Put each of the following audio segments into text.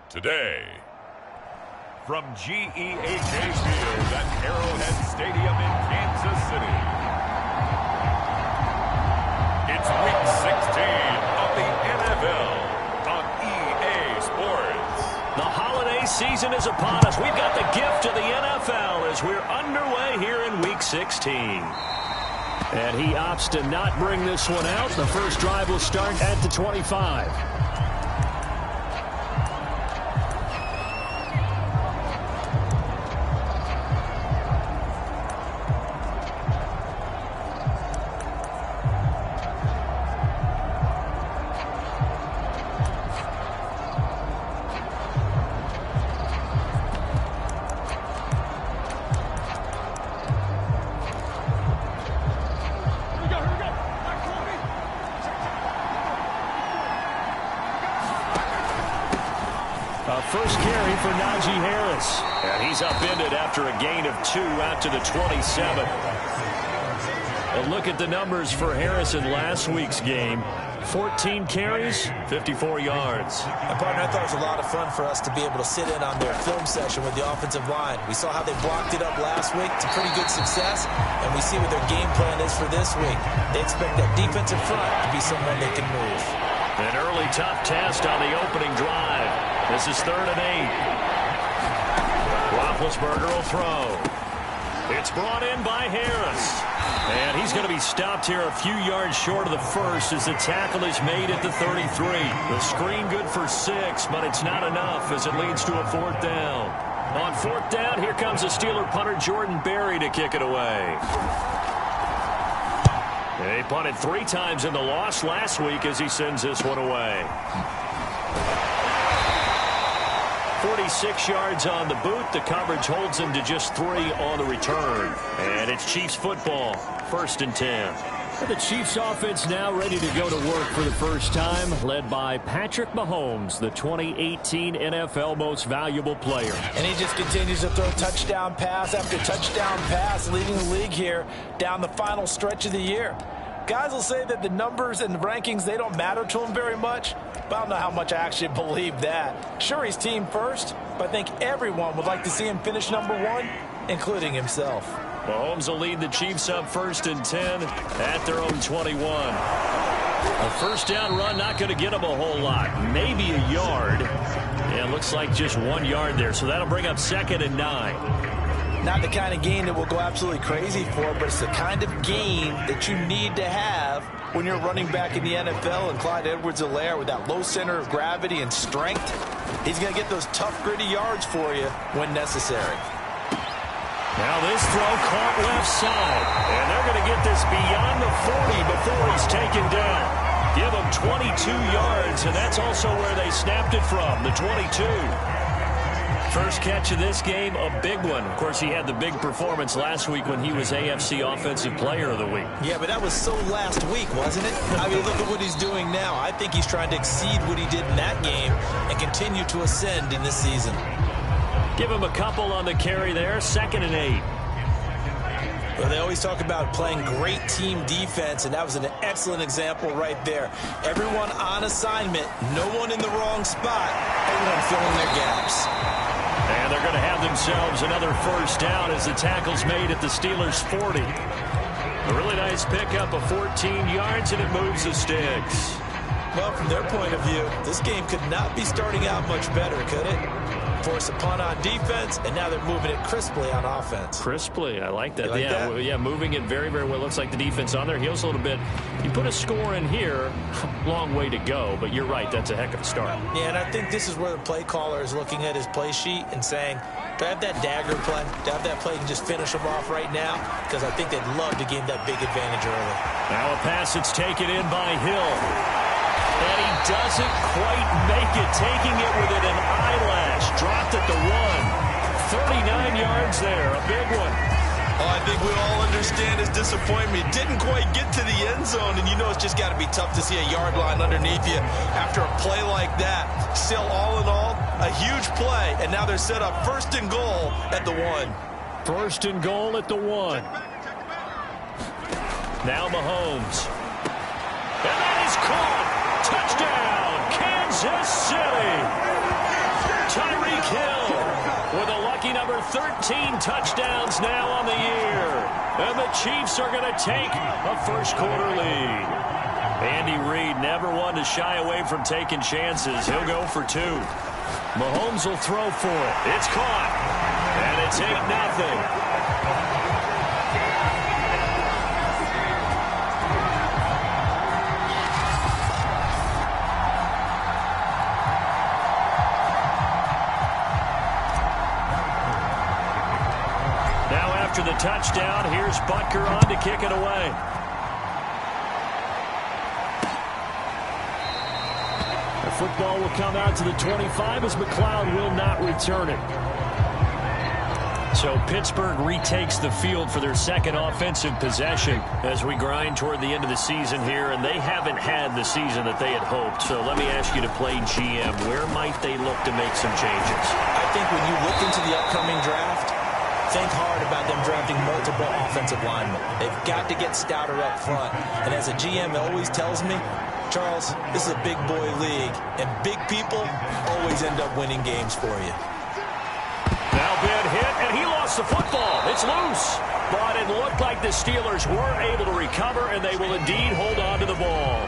Today, from GEHA Field at Arrowhead Stadium in Kansas City, it's Week 16 of the NFL on EA Sports. The holiday season is upon us. We've got the gift of the NFL as we're underway here in Week 16. And he opts to not bring this one out. The first drive will start at the 25. First carry for Najee Harris. And he's upended after a gain of 2 out to the 27. A look at the numbers for Harris in last week's game. 14 carries, 54 yards. And partner, I thought it was a lot of fun for us to be able to sit in on their film session with the offensive line. We saw how they blocked it up last week to pretty good success, and we see what their game plan is for this week. They expect that defensive front to be someone they can move. An early tough test on the opening drive. This is 3rd and 8. Roethlisberger will throw. It's brought in by Harris. And he's going to be stopped here a few yards short of the first as the tackle is made at the 33. The screen good for 6, but it's not enough as it leads to a 4th down. On 4th down, here comes the Steeler punter Jordan Berry to kick it away. They punted 3 times in the loss last week as he sends this one away. 46 yards on the boot. The coverage holds him to just 3 on the return. And it's Chiefs football. 1st and 10. The Chiefs offense now ready to go to work for the first time, led by Patrick Mahomes, the 2018 NFL Most Valuable Player. And he just continues to throw touchdown pass after touchdown pass, leading the league here down the final stretch of the year. Guys will say that the numbers and the rankings, they don't matter to him very much, but I don't know how much I actually believe that. Sure, he's team first, but I think everyone would like to see him finish number 1, including himself. Mahomes will lead the Chiefs up 1st and 10 at their own 21. A first down run, not going to get them a whole lot. Maybe a yard. Yeah, looks like just 1 yard there, so that'll bring up 2nd and 9. Not the kind of gain that will go absolutely crazy for, but it's the kind of gain that you need to have when you're running back in the NFL. And Clyde Edwards-Helaire, with that low center of gravity and strength, he's going to get those tough, gritty yards for you when necessary. Now this throw caught left side, and they're going to get this beyond the 40 before he's taken down. Give him 22 yards, and that's also where they snapped it from, the 22. First catch of this game, a big one. Of course, he had the big performance last week when he was AFC Offensive Player of the Week. Yeah, but that was so last week, wasn't it? I mean, look at what he's doing now. I think he's trying to exceed what he did in that game and continue to ascend in this season. Give him a couple on the carry there, 2nd and 8. Well, they always talk about playing great team defense, and that was an excellent example right there. Everyone on assignment, no one in the wrong spot, everyone filling their gaps. And they're going to have themselves another first down as the tackle's made at the Steelers' 40. A really nice pickup of 14 yards, and it moves the sticks. Well, from their point of view, this game could not be starting out much better, could it? Force a punt on defense, and now they're moving it crisply on offense. Crisply, I like that. You like that? Yeah, moving it very, very well. Looks like the defense on their heels a little bit. You put a score in here, long way to go, but you're right, that's a heck of a start. Yeah, and I think this is where the play caller is looking at his play sheet and saying, do I have that dagger play? Do I have that play and just finish them off right now? Because I think they'd love to gain that big advantage early. Now a pass that's taken in by Hill. And he doesn't quite make it, taking it within an eyelash. Dropped at the 1. 39 yards there, a big one. Oh, I think we all understand his disappointment. Didn't quite get to the end zone, and you know it's just got to be tough to see a yard line underneath you after a play like that. Still, all in all, a huge play, and now they're set up 1st and goal at the 1. 1st and goal at the 1. Now Mahomes. And that is caught. Touchdown, Kansas City. lucky number 13 touchdowns now on the year. And the Chiefs are going to take a first-quarter lead. Andy Reid never one to shy away from taking chances. He'll go for 2. Mahomes will throw for it. It's caught. And it's 8-0. After the touchdown, here's Butker on to kick it away. The football will come out to the 25 as McLeod will not return it. So Pittsburgh retakes the field for their second offensive possession as we grind toward the end of the season here, and they haven't had the season that they had hoped. So let me ask you to play GM. Where might they look to make some changes? I think when you look into the upcoming draft, think hard about them drafting multiple offensive linemen. They've got to get stouter up front. And as a GM always tells me, Charles, this is a big boy league, and big people always end up winning games for you. Now bad hit, and he lost the football. It's loose. But it looked like the Steelers were able to recover, and they will indeed hold on to the ball.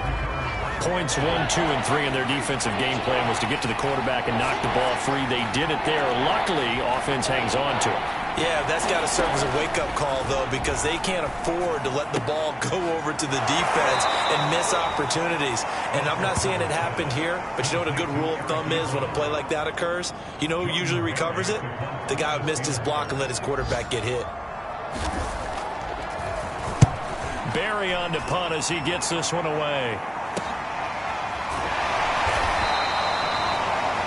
Points 1, 2, and 3 in their defensive game plan was to get to the quarterback and knock the ball free. They did it there. Luckily, offense hangs on to it. Yeah, that's got to serve as a wake-up call, though, because they can't afford to let the ball go over to the defense and miss opportunities. And I'm not saying it happened here, but you know what a good rule of thumb is when a play like that occurs? You know who usually recovers it? The guy who missed his block and let his quarterback get hit. Barry on to punt as he gets this one away.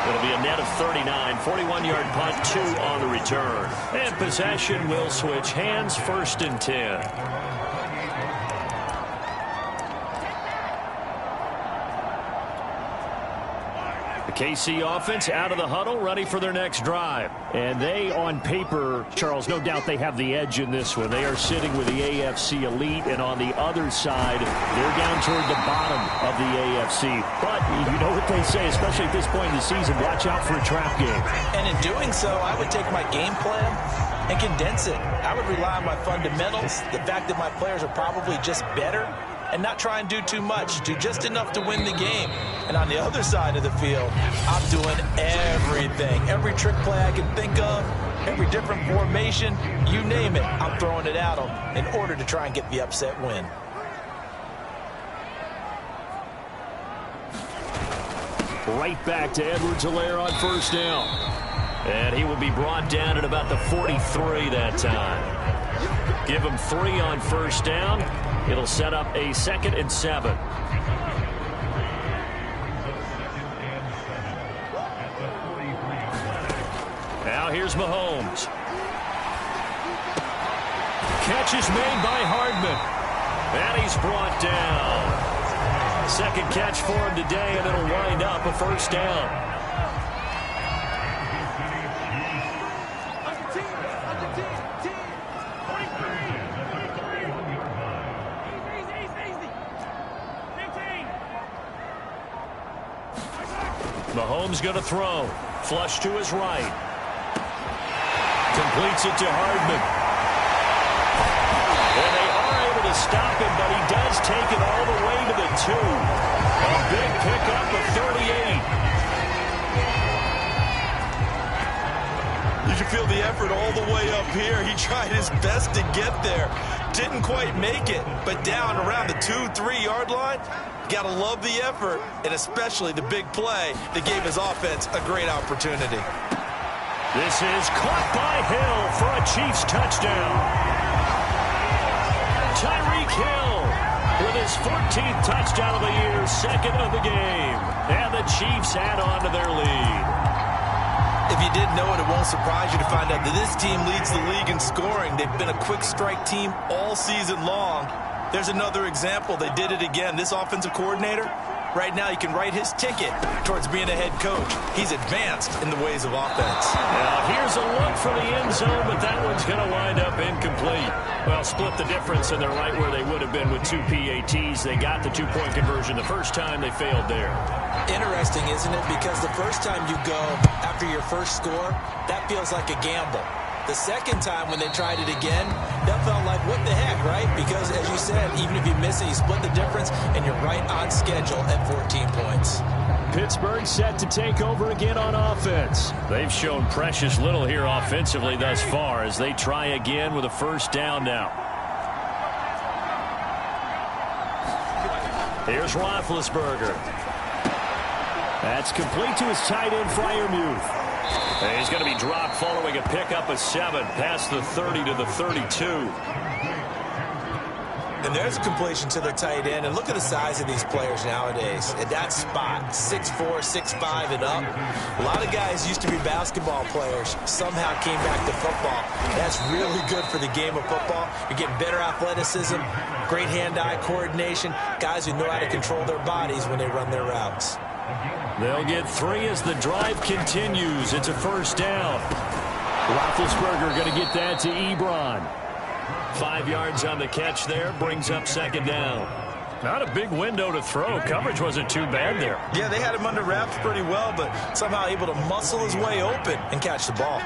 It'll be a net of 39, 41-yard punt, 2 on the return. And possession will switch hands, 1st and 10. The KC offense out of the huddle, ready for their next drive. And they, on paper, Charles, no doubt they have the edge in this one. They are sitting with the AFC elite, and on the other side, they're down toward the bottom of the AFC. But you know what they say, especially at this point in the season, watch out for a trap game. And in doing so, I would take my game plan and condense it. I would rely on my fundamentals, the fact that my players are probably just better, and not try and do too much, do just enough to win the game. And on the other side of the field, I'm doing everything. Every trick play I can think of, every different formation, you name it, I'm throwing it at them in order to try and get the upset win. Right back to Edwards-Helaire on 1st down. And he will be brought down at about the 43 that time. Give him 3 on 1st down. It'll set up a 2nd and 7. Now here's Mahomes. Catch is made by Hardman. And he's brought down. 2nd catch for him today, and it'll wind up a 1st down. Mahomes going to throw. Flush to his right. Completes it to Hardman. And they are able to stop him, but he does take it all the way to the 2. A big pickup of 38. You can feel the effort all the way up here. He tried his best to get there. Didn't quite make it, but down around the 2-3 yard line. Got to love the effort, and especially the big play that gave his offense a great opportunity. This is caught by Hill for a Chiefs touchdown. Tyreek Hill with his 14th touchdown of the year, 2nd of the game. And the Chiefs add on to their lead. If you didn't know it, it won't surprise you to find out that this team leads the league in scoring. They've been a quick strike team all season long. There's another example. They did it again. This offensive coordinator, Right now, he can write his ticket towards being a head coach. He's advanced in the ways of offense. Now, here's a look for the end zone, but that one's going to wind up incomplete. Well, split the difference, and they're right where they would have been with 2 PATs. They got the 2-point conversion the first time. They failed there. Interesting, isn't it? Because the first time you go after your first score, that feels like a gamble. The second time when they tried it again, that felt like, what the heck, right? Because, as you said, even if you miss it, you split the difference, and you're right on schedule at 14 points. Pittsburgh set to take over again on offense. They've shown precious little here offensively thus far as they try again with a first down now. Here's Roethlisberger. That's complete to his tight end, Freiermuth. And he's going to be dropped following a pickup of 7 past the 30 to the 32. And there's a completion to the tight end. And look at the size of these players nowadays. At that spot, 6'4", 6'5", and up. A lot of guys used to be basketball players, somehow came back to football. That's really good for the game of football. You're getting better athleticism, great hand-eye coordination, guys who know how to control their bodies when they run their routes. They'll get 3 as the drive continues. It's a first down. Roethlisberger going to get that to Ebron. 5 yards on the catch there. Brings up second down. Not a big window to throw. Coverage wasn't too bad there. Yeah, they had him under wraps pretty well, but somehow able to muscle his way open and catch the ball.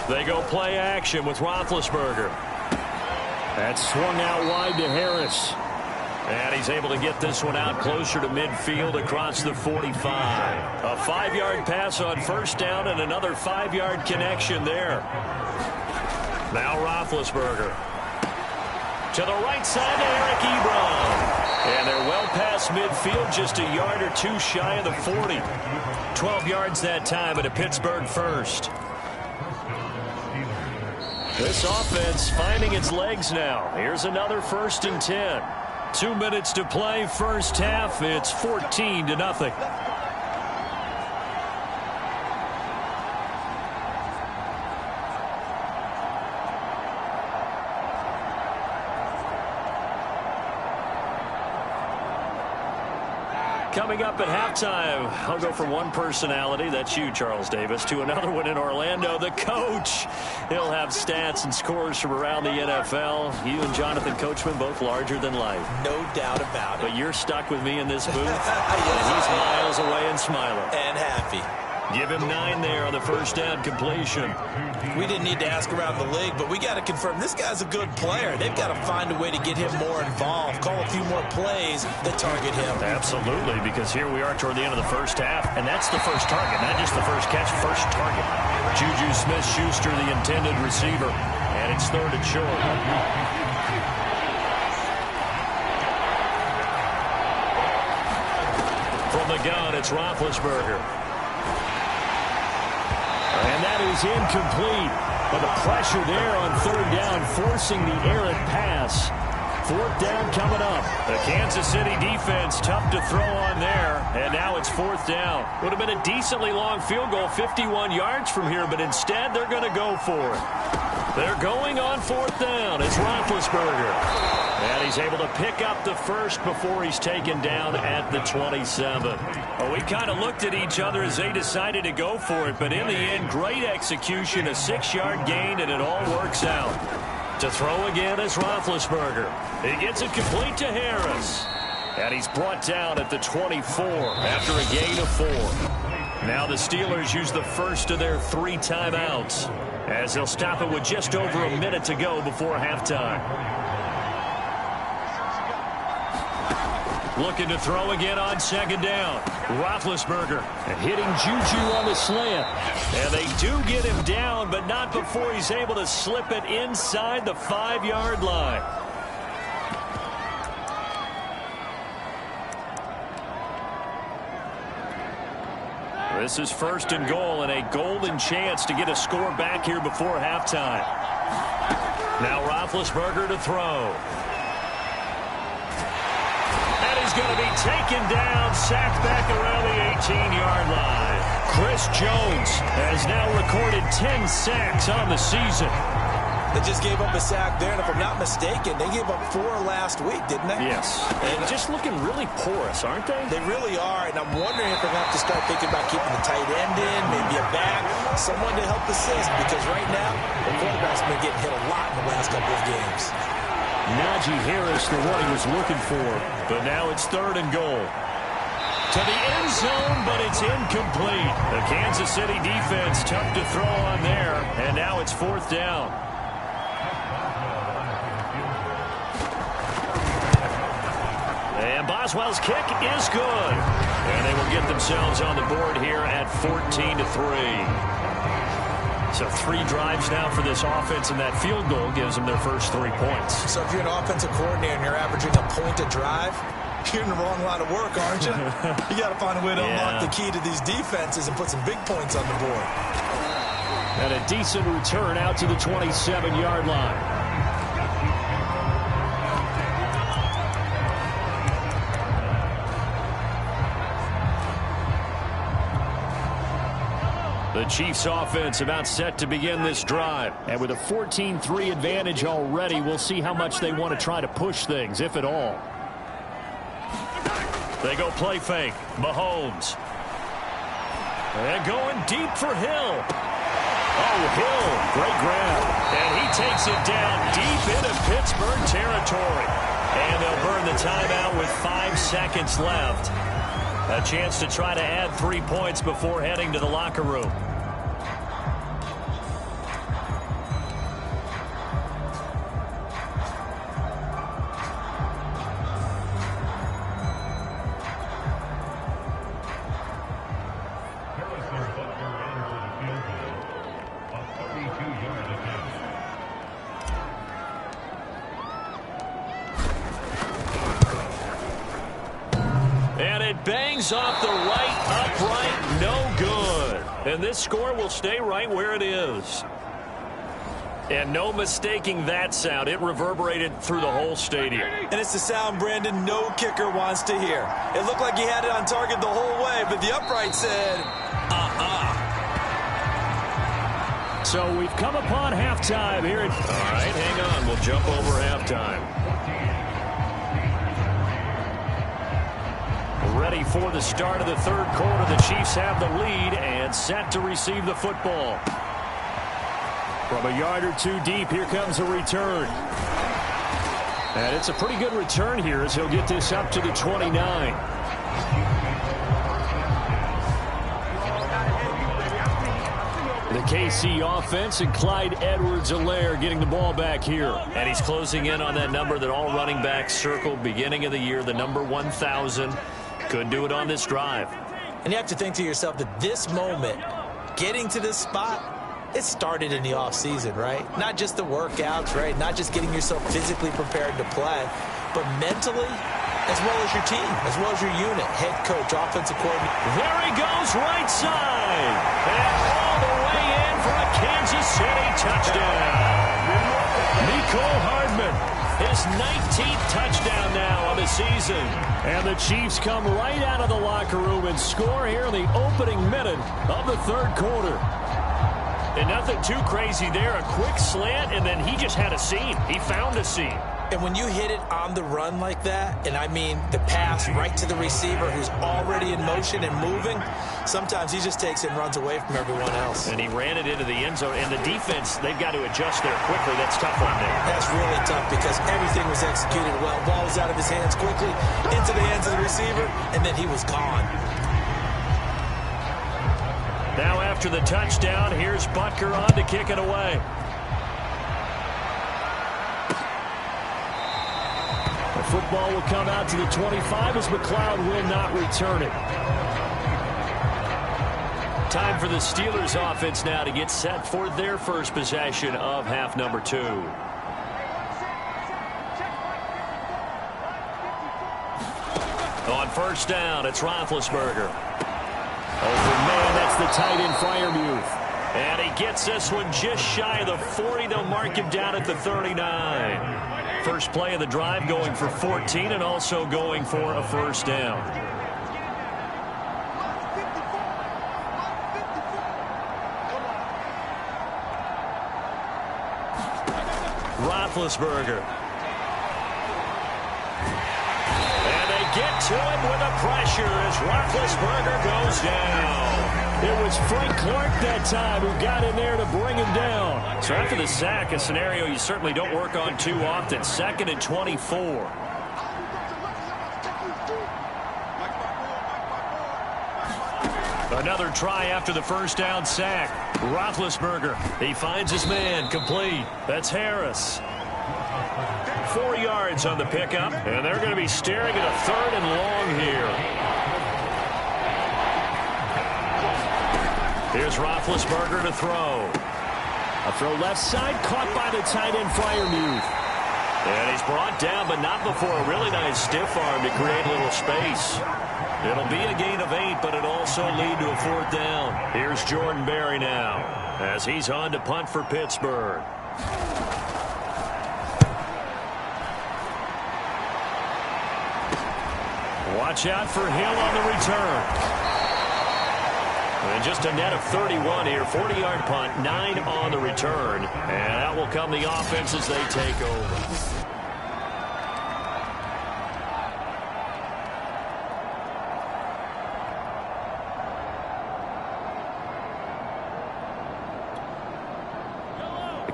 They go play action with Roethlisberger. That's swung out wide to Harris. And he's able to get this one out closer to midfield across the 45. A 5-yard pass on first down and another 5-yard connection there. Now Roethlisberger. To the right side to Eric Ebron. And they're well past midfield, just a yard or 2 shy of the 40. 12 yards that time at a Pittsburgh first. This offense finding its legs now. Here's another 1st and 10. 2 minutes to play, first half. It's 14-0. Coming up at halftime, I'll go from one personality, that's you, Charles Davis, to another one in Orlando, the coach. He'll have stats and scores from around the NFL. You and Jonathan Coachman, both larger than life. No doubt about it. But you're stuck with me in this booth, and he's miles away and smiling. And happy. Give him 9 there on the first down completion. We didn't need to ask around the league, but we got to confirm this guy's a good player. They've got to find a way to get him more involved, call a few more plays that target him. Absolutely, because here we are toward the end of the first half, and that's the first target, not just the first catch, first target. Juju Smith-Schuster, the intended receiver, and it's 3rd and short. From the gun, it's Roethlisberger. And that is incomplete. But the pressure there on 3rd down, forcing the errant pass. 4th down coming up. The Kansas City defense tough to throw on there. And now it's 4th down. Would have been a decently long field goal, 51 yards from here, but instead they're going to go for it. They're going on 4th down. It's Roethlisberger. And he's able to pick up the first before he's taken down at the 27. Well, we kind of looked at each other as they decided to go for it, but in the end, great execution, a 6-yard gain, and it all works out. To throw again is Roethlisberger. He gets it complete to Harris. And he's brought down at the 24 after a gain of 4. Now the Steelers use the first of their 3 timeouts as they'll stop it with just over a minute to go before halftime. Looking to throw again on 2nd down. Roethlisberger hitting Juju on the slant. And they do get him down, but not before he's able to slip it inside the 5-yard line. This is 1st and goal and a golden chance to get a score back here before halftime. Now Roethlisberger to throw. Going to be taken down, sacked back around the 18-yard line. Chris Jones has now recorded 10 sacks on the season. They just gave up a sack there, and if I'm not mistaken, they gave up 4 last week, didn't they? Yes. And just looking really porous, aren't they? They really are, and I'm wondering if they're going to have to start thinking about keeping the tight end in, maybe a back, someone to help assist, because right now, the quarterback's been getting hit a lot in the last couple of games. Najee Harris, the one he was looking for. But now it's 3rd and goal. To the end zone, but it's incomplete. The Kansas City defense tough to throw on there, and now it's 4th down. And Boswell's kick is good. And they will get themselves on the board here at 14-3. So 3 drives now for this offense, and that field goal gives them their first 3 points. So if you're an offensive coordinator and you're averaging a point a drive, you're in the wrong line of work, aren't you? You got to find a way to unlock the key to these defenses and put some big points on the board. And a decent return out to the 27-yard line. The Chiefs offense about set to begin this drive. And with a 14-3 advantage already, we'll see how much they want to try to push things, if at all. They go play fake. Mahomes. And going deep for Hill. Oh, Hill. Great grab. And he takes it down deep into Pittsburgh territory. And they'll burn the timeout with 5 seconds left. A chance to try to add 3 points before heading to the locker room. Bangs off the right upright, no good. And this score will stay right where it is. And no mistaking that sound. It reverberated through the whole stadium. And it's the sound, Brandon, no kicker wants to hear. It looked like he had it on target the whole way, but the upright said, So we've come upon halftime here. All right, hang on. We'll jump over halftime. Ready for the start of the 3rd quarter. The Chiefs have the lead and set to receive the football. From a yard or 2 deep, here comes a return. And it's a pretty good return here as he'll get this up to the 29. The KC offense and Clyde Edwards-Helaire getting the ball back here. And he's closing in on that number that all running backs circled beginning of the year, the number 1,000. Couldn't do it on this drive. And you have to think to yourself that this moment, getting to this spot, it started in the offseason, right? Not just the workouts, right? Not just getting yourself physically prepared to play, but mentally, as well as your team, as well as your unit, head coach, offensive coordinator. There he goes, right side. And all the way in for a Kansas City touchdown. Mecole Hardman. His 19th touchdown now on the season. And the Chiefs come right out of the locker room and score here in the opening minute of the 3rd quarter. And nothing too crazy there. A quick slant, and then he just had a seam. He found a seam. And when you hit it on the run like that, and I mean the pass right to the receiver who's already in motion and moving, sometimes he just takes it and runs away from everyone else. And he ran it into the end zone. And the defense, they've got to adjust there quickly. That's tough on there. That's really tough because everything was executed well. Ball was out of his hands quickly, into the hands of the receiver, and then he was gone. Now after the touchdown, here's Butker on to kick it away. The football will come out to the 25 as McLeod will not return it. Time for the Steelers offense now to get set for their first possession of half number 2. On first down, it's Roethlisberger. Over man, that's the tight end Freiermuth. And he gets this one just shy of the 40. They'll mark him down at the 39. First play of the drive going for 14 and also going for a first down. Roethlisberger. And they get to him with the pressure as Roethlisberger goes down. It was Frank Clark that time who got in there to bring him down. So after the sack, a scenario you certainly don't work on too often. 2nd and 24. Another try after the first down sack. Roethlisberger, he finds his man, complete. That's Harris. 4 yards on the pickup, and they're going to be staring at a 3rd and long here. Here's Roethlisberger to throw. A throw left side, caught by the tight end Freiermuth. And he's brought down, but not before a really nice stiff arm to create a little space. It'll be a gain of 8, but it'll also lead to a 4th down. Here's Jordan Berry now as he's on to punt for Pittsburgh. Watch out for Hill on the return. And just a net of 31 here. 40-yard punt, 9 on the return. And that will come the offense as they take over.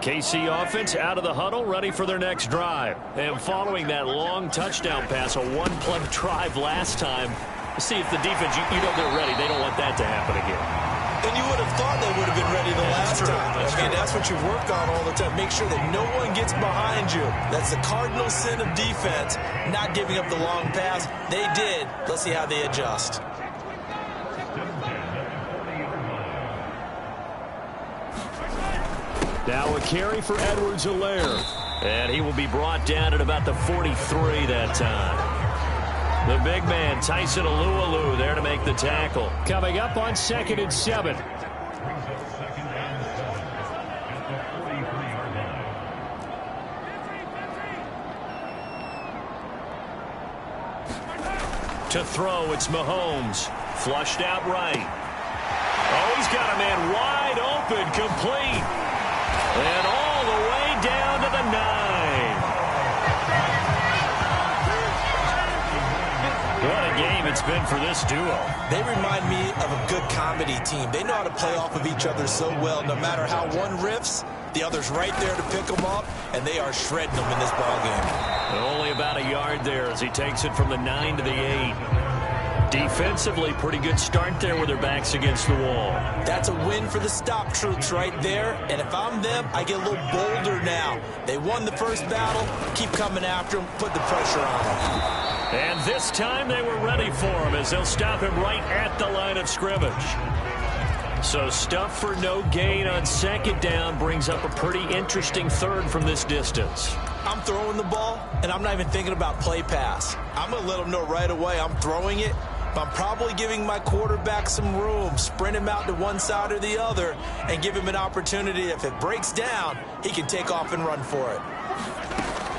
KC offense out of the huddle, ready for their next drive. And following that long touchdown pass, a one-play drive last time, see if the defense, you know they're ready. They don't want that to happen again. And you would have thought they would have been ready the last time. That's what you work on all the time. Make sure that no one gets behind you. That's the cardinal sin of defense, not giving up the long pass. They did. Let's see how they adjust. Now a carry for Edwards-Helaire. And he will be brought down at about the 43 that time. The big man, Tyson Alualu, there to make the tackle. Coming up on 2nd and 7. To throw, it's Mahomes. Flushed out right. Oh, he's got a man wide open, complete. And all the way down to the 9. What a game it's been for this duo. They remind me of a good comedy team. They know how to play off of each other so well. No matter how one riffs, the other's right there to pick them up, and they are shredding them in this ballgame. Only about a yard there as he takes it from the 9 to the 8. Defensively, pretty good start there with their backs against the wall. That's a win for the stop troops right there. And if I'm them, I get a little bolder now. They won the first battle. Keep coming after them. Put the pressure on them. And this time they were ready for him as they'll stop him right at the line of scrimmage. So stuff for no gain on 2nd down brings up a pretty interesting 3rd from this distance. I'm throwing the ball, and I'm not even thinking about play pass. I'm going to let them know right away I'm throwing it. I'm probably giving my quarterback some room, sprint him out to one side or the other, and give him an opportunity. If it breaks down, he can take off and run for it.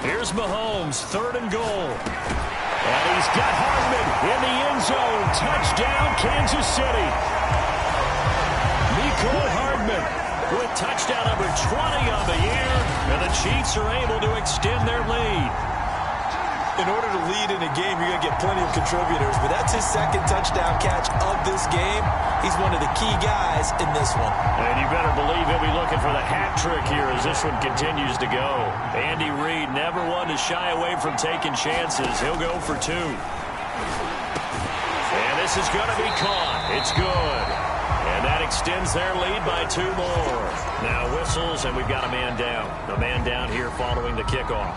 Here's Mahomes, 3rd and goal. And he's got Hardman in the end zone. Touchdown, Kansas City. Mecole Hardman with touchdown number 20 on the year, and the Chiefs are able to extend their lead. In order to lead in a game, you're going to get plenty of contributors, but that's his 2nd touchdown catch of this game. He's one of the key guys in this one. And you better believe he'll be looking for the hat trick here as this one continues to go. Andy Reid never one to shy away from taking chances. He'll go for 2. And this is going to be caught. It's good. And that extends their lead by 2 more. Now whistles, and we've got a man down. A man down here following the kickoff.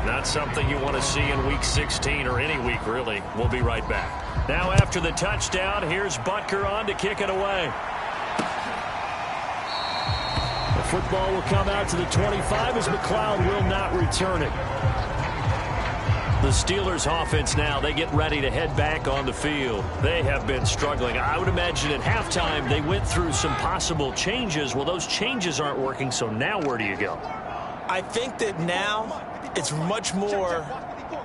Not something you want to see in Week 16 or any week, really. We'll be right back. Now after the touchdown, here's Butker on to kick it away. The football will come out to the 25 as McLeod will not return it. The Steelers offense now, they get ready to head back on the field. They have been struggling. I would imagine at halftime they went through some possible changes. Well, those changes aren't working, so now where do you go? I think that now it's much more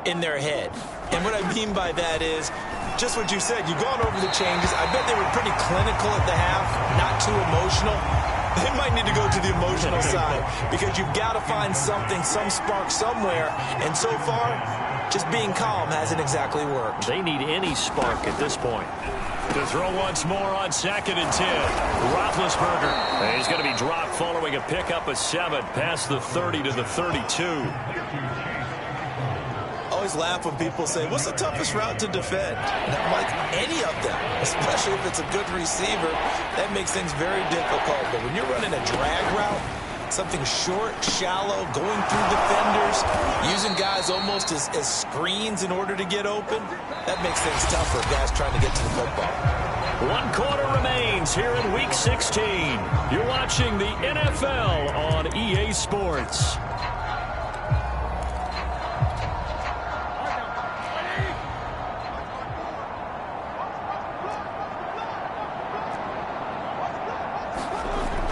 in their head. And what I mean by that is just what you said. You've gone over the changes. I bet they were pretty clinical at the half, not too emotional. They might need to go to the emotional side because you've got to find something, some spark somewhere. And so far, just being calm hasn't exactly worked. They need any spark at this point. To throw once more on 2nd and 10. Roethlisberger. And he's going to be dropped following a pickup of 7 past the 30 to the 32. Always laugh when people say, what's the toughest route to defend? And I'm like, any of them, especially if it's a good receiver, that makes things very difficult. But when you're running a drag route, something short, shallow, going through defenders, using guys almost as screens in order to get open, that makes things tough for guys trying to get to the football. 1 quarter remains here in Week 16. You're watching the NFL on EA Sports.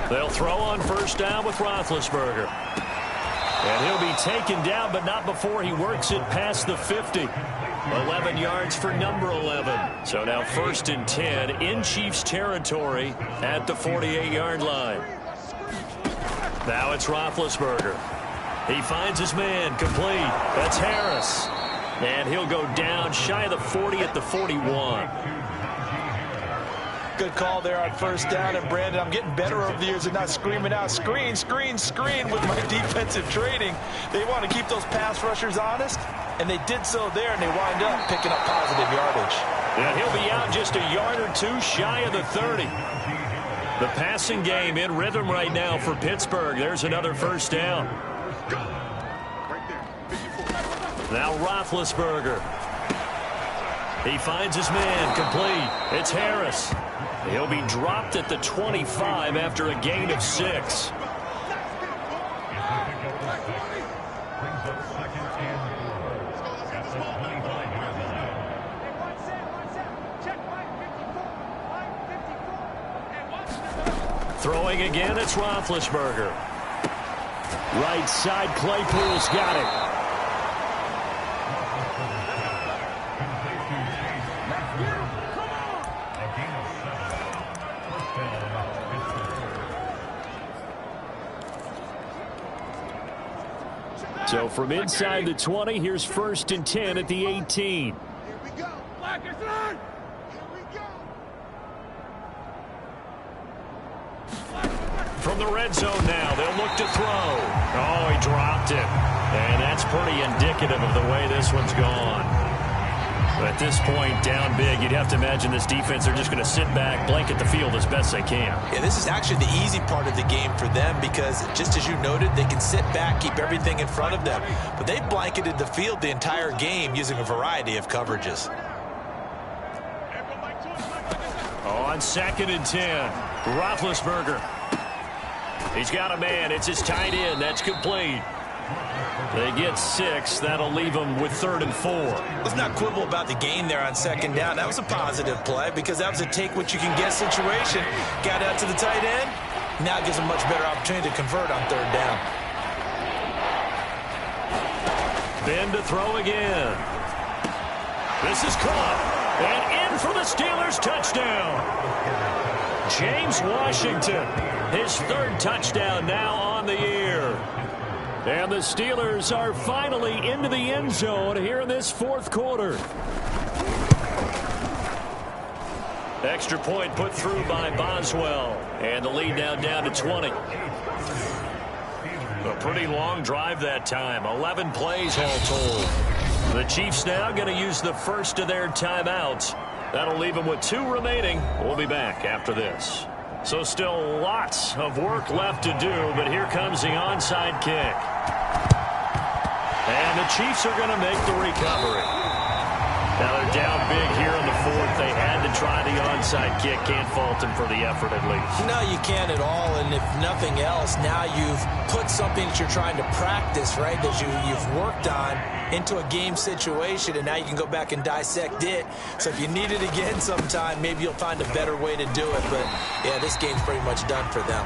They'll throw on 1st down with Roethlisberger. And he'll be taken down, but not before he works it past the 50. 11 yards for number 11. So now 1st and 10 in Chiefs territory at the 48-yard line. Now it's Roethlisberger. He finds his man complete. That's Harris. And he'll go down shy of the 40 at the 41. Good call there on 1st down. And, Brandon, I'm getting better over the years and not screaming out, screen, screen, screen with my defensive training. They want to keep those pass rushers honest, and they did so there, and they wind up picking up positive yardage. And he'll be out just a yard or 2 shy of the 30. The passing game in rhythm right now for Pittsburgh. There's another 1st down. Now Roethlisberger. He finds his man complete. It's Harris. He'll be dropped at the 25 after a gain of 6. Throwing again, it's Roethlisberger. Right side, Claypool's got it. So from inside the 20, here's 1st and 10 at the 18. Here we go. Blackers on. Here we go. From the red zone now, they'll look to throw. Oh, he dropped it. And that's pretty indicative of the way this one's gone. But at this point, down big, you'd have to imagine this defense, they're just going to sit back, blanket the field as best they can. Yeah, this is actually the easy part of the game for them because, just as you noted, they can sit back, keep everything in front of them. But they've blanketed the field the entire game using a variety of coverages. On 2nd and 10, Roethlisberger. He's got a man. It's his tight end. That's complete. They get 6. That'll leave them with 3rd and 4. Let's not quibble about the gain there on 2nd down. That was a positive play because that was a take-what-you-can-get situation. Got out to the tight end. Now gives them much better opportunity to convert on 3rd down. Then to throw again. This is caught. And in for the Steelers touchdown. James Washington, his 3rd touchdown now on the year. And the Steelers are finally into the end zone here in this 4th quarter. Extra point put through by Boswell. And the lead now down to 20. A pretty long drive that time. 11 plays all told. The Chiefs now going to use the first of their timeouts. That'll leave them with 2 remaining. We'll be back after this. So still lots of work left to do, but here comes the onside kick. And the Chiefs are going to make the recovery. Now they're down big here in the 4th. They had to try the onside kick. Can't fault them for the effort at least. No, you can't at all. And if nothing else, now you've put something that you're trying to practice, right, that you've worked on into a game situation, and now you can go back and dissect it. So if you need it again sometime, maybe you'll find a better way to do it. But, yeah, this game's pretty much done for them.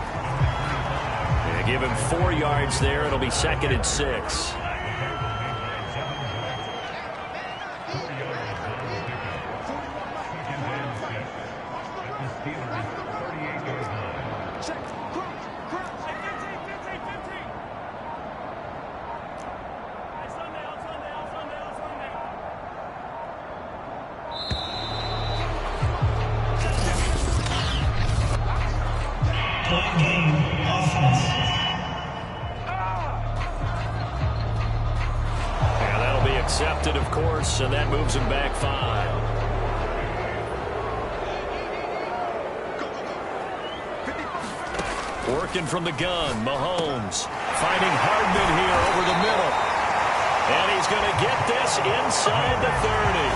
Yeah, give him 4 yards there. It'll be 2nd and 6. loss, and that moves him back 5. Working from the gun, Mahomes finding Hardman here over the middle. And he's going to get this inside the 30.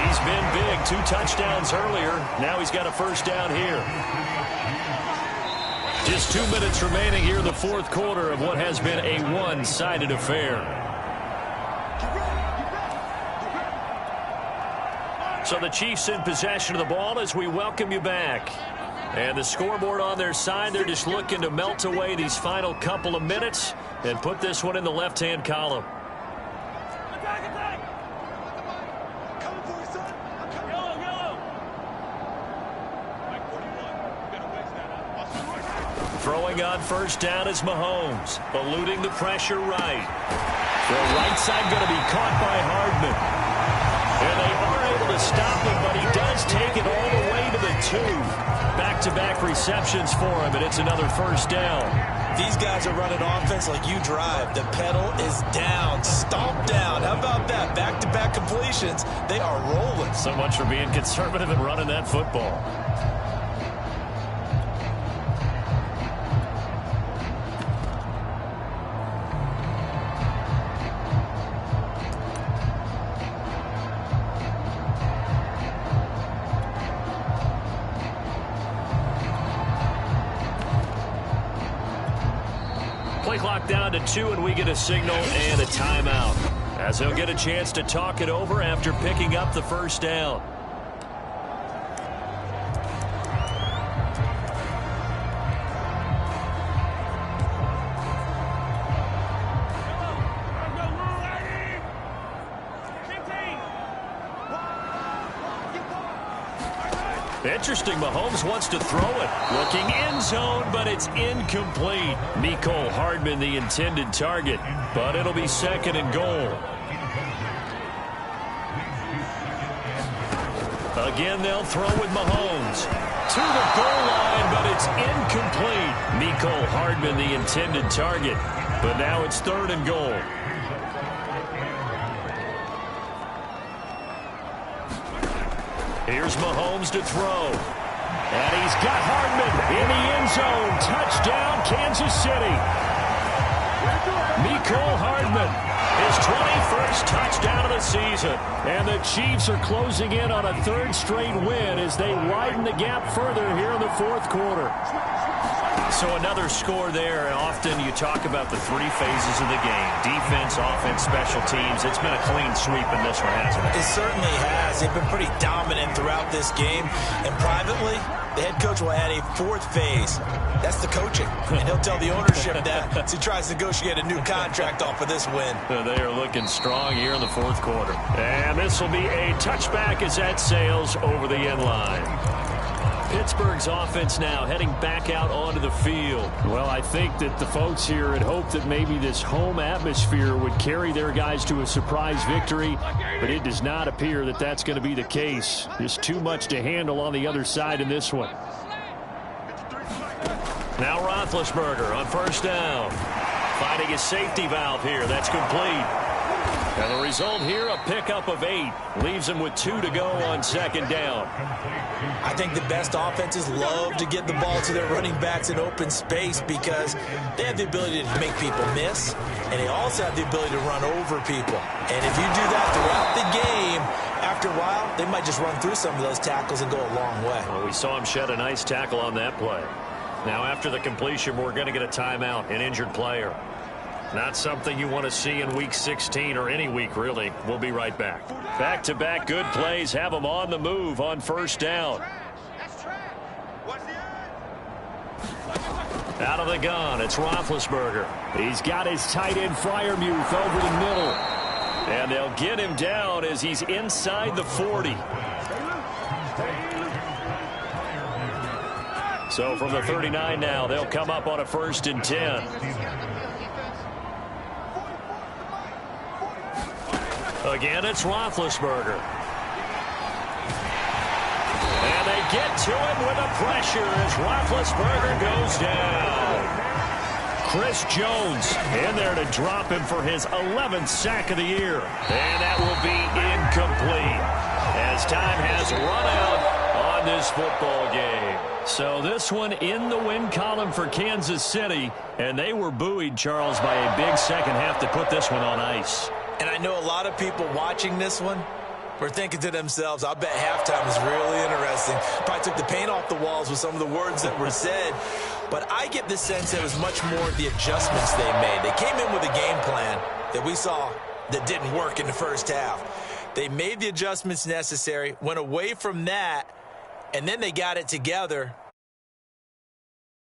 He's been big, 2 touchdowns earlier. Now he's got a first down here. Just 2 minutes remaining here in the fourth quarter of what has been a one-sided affair. So the Chiefs in possession of the ball as we welcome you back. And the scoreboard on their side, they're just looking to melt away these final couple of minutes and put this one in the left-hand column. Throwing on first down is Mahomes, eluding the pressure right. The right side going to be caught by Hardman. And they are able to stop him, but he does take it all the way to the 2. Back-to-back receptions for him, and it's another first down. These guys are running offense like you drive. The pedal is down, stomp down. How about that? Back-to-back completions. They are rolling. So much for being conservative and running that football. Play clock down to 2, and we get a signal and a timeout, as he'll get a chance to talk it over after picking up the first down. Interesting, Mahomes wants to throw it. Looking end zone, but it's incomplete. Mecole Hardman, the intended target, but it'll be second and goal. Again, they'll throw with Mahomes. To the goal line, but it's incomplete. Mecole Hardman, the intended target, but now it's third and goal. Here's Mahomes to throw. And he's got Hardman in the end zone. Touchdown, Kansas City. Mecole Hardman, his 21st touchdown of the season. And the Chiefs are closing in on a 3rd straight win as they widen the gap further here in the fourth quarter. So another score there, and often you talk about the 3 phases of the game. Defense, offense, special teams. It's been a clean sweep in this one, hasn't it? It certainly has. They've been pretty dominant throughout this game. And privately, the head coach will add a 4th phase. That's the coaching. And he'll tell the ownership that as he tries to negotiate a new contract off of this win. They are looking strong here in the fourth quarter. And this will be a touchback as that sails over the end line. Pittsburgh's offense now heading back out onto the field. Well, I think that the folks here had hoped that maybe this home atmosphere would carry their guys to a surprise victory, but it does not appear that that's going to be the case. Just too much to handle on the other side in this one. Now Roethlisberger on first down. Finding his safety valve here. That's complete. And the result here, a pickup of 8. Leaves him with 2 to go on second down. I think the best offenses love to get the ball to their running backs in open space because they have the ability to make people miss, and they also have the ability to run over people. And if you do that throughout the game, after a while, they might just run through some of those tackles and go a long way. Well, we saw him shed a nice tackle on that play. Now, after the completion, we're going to get a timeout, an injured player. Not something you want to see in Week 16 or any week, really. We'll be right back. Back-to-back good plays have them on the move on first down. Out of the gun, it's Roethlisberger. He's got his tight end Freiermuth over the middle. And they'll get him down as he's inside the 40. So from the 39 now, they'll come up on a 1st and 10. Again, it's Roethlisberger. And they get to him with a pressure as Roethlisberger goes down. Chris Jones in there to drop him for his 11th sack of the year. And that will be incomplete as time has run out on this football game. So this one in the win column for Kansas City, and they were buoyed, Charles, by a big second half to put this one on ice. And I know a lot of people watching this one were thinking to themselves, I bet halftime was really interesting. Probably took the paint off the walls with some of the words that were said. But I get the sense it was much more the adjustments they made. They came in with a game plan that we saw that didn't work in the first half. They made the adjustments necessary, went away from that, and then they got it together